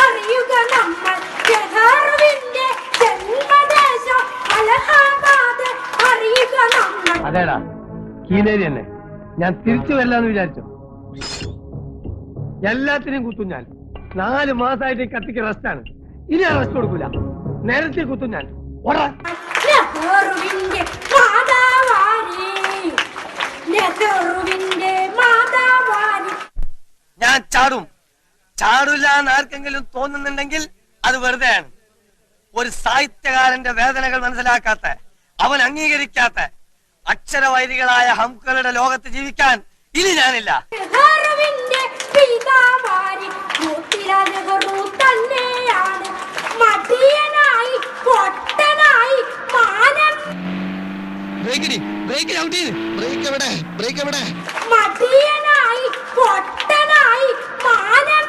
അറിയുക നമ്മൾ നെഹ്റുവിന്റെ ജന്മദേശം അലഹാബാദ് അറിയുക നമ്മൾ. അതേടാ കീലേരി തന്നെ. ഞാൻ തിരിച്ചു വരില്ലാന്ന് വിചാരിച്ചു. എല്ലാത്തിനും കുത്തും ഞാൻ. 4 മാസമായിട്ട് കത്തിക്ക് റെസ്റ്റാണ്. ഇനി ഞാൻ റെസ്റ്റ് കൊടുക്കൂല. നേരത്തെ കുത്തും ഞാൻ. നെഹ്റുവിന്റെ മാതാവാരി, നെഹ്റുവിന്റെ മാതാവാരി. ഞാൻ ചാടും. ചാടില്ല എന്ന് ആർക്കെങ്കിലും തോന്നുന്നുണ്ടെങ്കിൽ അത് വെറുതെയാണ്. ഒരു സാഹിത്യകാരന്റെ വേദനകൾ മനസ്സിലാക്കാത്ത, അവൻ അംഗീകരിക്കാത്ത അക്ഷരവൈരികളായ ഹംക്കളുടെ ലോകത്ത് ജീവിക്കാൻ ഇനി ഞാനില്ല. നെഹ്റുവിന്റെ പിതാവാരി മോത്തിലാൽ നെഹ്റു തന്നെയാണ്. മടിയനായി പൊട്ടനായി മാനം. മടിയനായി പൊട്ടനായി മാനം.